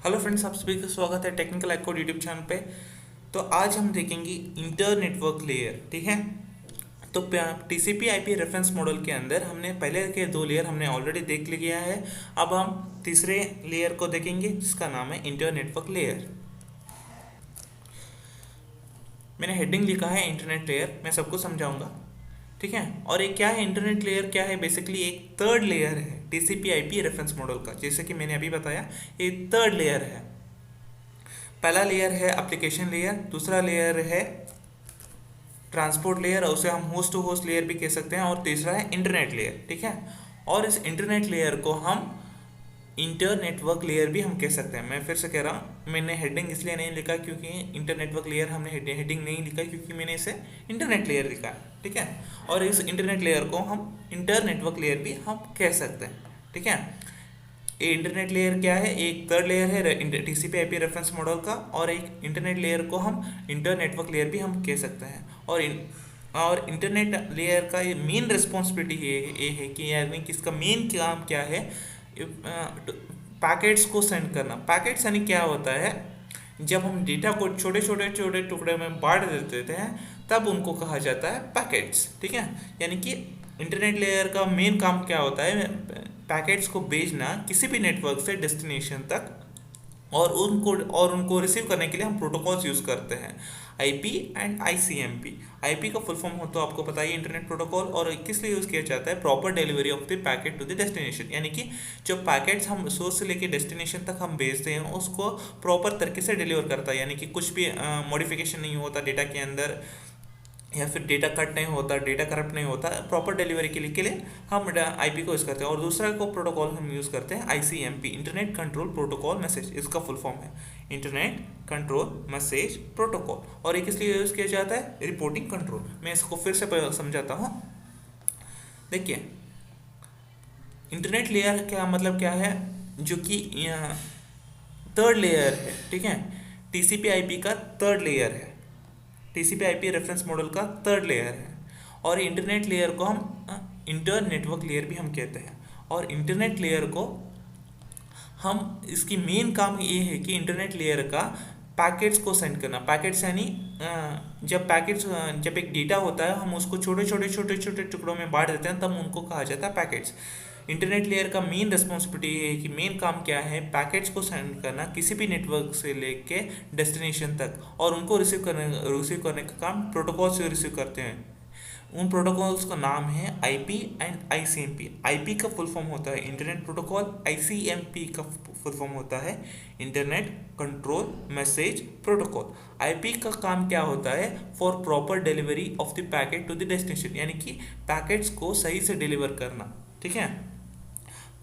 Hello friends, आप सभी का स्वागत है टेक्निकल एक्कोड यूट्यूब चैनल पे। तो आज हम देखेंगे इंटर नेटवर्क लेयर। ठीक है, तो टीसीपी आईपी रेफरेंस मॉडल के अंदर हमने पहले के दो लेयर हमने ऑलरेडी देख लिया है। अब हम तीसरे लेयर को देखेंगे जिसका नाम है इंटर नेटवर्क लेयर। मैंने हेडिंग लिखा है इंटरनेट लेयर, मैं सबको समझाऊंगा। ठीक है, और एक क्या है इंटरनेट लेयर, क्या है बेसिकली एक थर्ड लेयर है टीसीपी आईपी रेफरेंस मॉडल का। जैसे कि मैंने अभी बताया, ये थर्ड लेयर है। पहला लेयर है एप्लीकेशन लेयर, दूसरा लेयर है ट्रांसपोर्ट लेयर, और उसे हम होस्ट टू होस्ट लेयर भी कह सकते हैं, और तीसरा है इंटरनेट लेयर। ठीक है, और इस इंटरनेट लेयर को हम इंटर नेटवर्क लेयर भी हम कह सकते हैं। मैं फिर से कह रहा हूँ, मैंने हेडिंग इसलिए नहीं लिखा क्योंकि इंटर नेटवर्क लेयर हमने हेडिंग नहीं लिखा क्योंकि मैंने इसे इंटरनेट लेयर लिखा है। ठीक है, और इस इंटरनेट लेयर को हम इंटर नेटवर्क लेयर भी हम कह सकते हैं। ठीक है, ये इंटरनेट लेयर क्या है, एक थर्ड लेयर है टीसीपी आईपी रेफरेंस मॉडल का, और एक इंटरनेट लेयर को हम इंटर नेटवर्क लेयर भी हम कह सकते हैं। और इंटरनेट लेयर का ये मेन रिस्पॉन्सिबिलिटी ये है कि यानी कि इसका मेन काम क्या है, पैकेट्स को सेंड करना। पैकेट्स यानी क्या होता है, जब हम डेटा को छोटे छोटे छोटे टुकड़े में बांट देते हैं तब उनको कहा जाता है पैकेट्स। ठीक है, यानी कि इंटरनेट लेयर का मेन काम क्या होता है, पैकेट्स को भेजना किसी भी नेटवर्क से डेस्टिनेशन तक, और उनको रिसीव करने के लिए हम प्रोटोकॉल्स यूज़ करते हैं, आईपी एंड आईसीएमपी। आईपी का फुल फॉर्म हो तो आपको पता ही, इंटरनेट प्रोटोकॉल, और किस लिए यूज़ किया जाता है, proper delivery of the packet to the destination. यानी कि जो पैकेट्स हम सोर्स से लेके डेस्टिनेशन तक हम भेजते हैं उसको प्रॉपर तरीके से डिलीवर करता है, यानी कि कुछ भी मॉडिफिकेशन नहीं होता डेटा के अंदर, या फिर डेटा कट नहीं होता, डेटा करप्ट नहीं होता। प्रॉपर डिलीवरी के लिए हम आईपी को यूज़ करते हैं। और दूसरा को प्रोटोकॉल हम यूज़ करते हैं ICMP, internet control protocol message, इसका फुल फॉर्म है इंटरनेट कंट्रोल मैसेज प्रोटोकॉल। और एक इसलिए यूज़ किया जाता है रिपोर्टिंग कंट्रोल। मैं इसको फिर से समझाता हूँ। देखिए, इंटरनेट लेयर क्या मतलब क्या है, जो कि थर्ड लेयर है। ठीक है, टीसीपी आईपी का थर्ड लेयर है, टीसीपी आईपी रेफरेंस मॉडल का थर्ड लेयर है। और इंटरनेट लेयर को हम इंटर नेटवर्क लेयर भी हम कहते हैं। और इंटरनेट लेयर को हम, इसकी मेन काम ये है कि इंटरनेट लेयर का पैकेट्स को सेंड करना। पैकेट्स यानी जब एक डेटा होता है हम उसको छोटे छोटे छोटे छोटे टुकड़ों में बांट देते हैं, तब उनको कहा जाता है पैकेट्स। इंटरनेट लेयर का मेन रिस्पॉन्सिबिलिटी ये है कि मेन काम क्या है, पैकेट्स को सेंड करना किसी भी नेटवर्क से लेके डेस्टिनेशन तक, और उनको रिसीव करने का काम प्रोटोकॉल से रिसीव करते हैं। उन प्रोटोकॉल्स का नाम है आईपी एंड आईसीएमपी। आईपी का फुल फॉर्म होता है इंटरनेट प्रोटोकॉल, आईसीएमपी का फुल फॉर्म होता है internet control message protocol. IP का काम क्या होता है, for proper delivery of the packet to the destination, यानी कि पैकेट्स को सही से डिलीवर करना। ठीक है,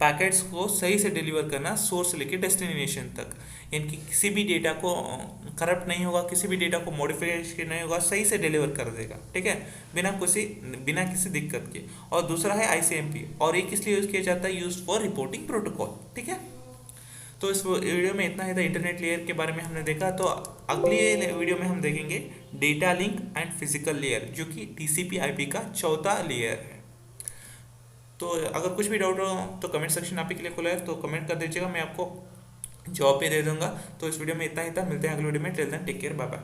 पैकेट्स को सही से डिलीवर करना सोर्स से लेकर डेस्टिनेशन तक, यानी कि किसी भी डेटा को करप्ट नहीं होगा, किसी भी डेटा को मॉडिफिकेशन नहीं होगा, सही से डिलीवर कर देगा। ठीक है, बिना किसी दिक्कत के। और दूसरा है आईसीएमपी, और एक इसलिए यूज़ किया जाता है, यूज फॉर रिपोर्टिंग प्रोटोकॉल। ठीक है, तो इस वीडियो में इतना ही था। इंटरनेट लेयर के बारे में हमने देखा, तो अगली वीडियो में हम देखेंगे data link and physical layer, जो कि टीसीपी आईपी का चौथा लेयर है। तो अगर कुछ भी डाउट हो तो कमेंट सेक्शन आप ही के लिए खुला है, तो कमेंट कर दीजिएगा, मैं आपको जवाब भी दे दूंगा। तो इस वीडियो में इतना ही था, मिलते हैं अगले वीडियो में। Till then take care, bye bye.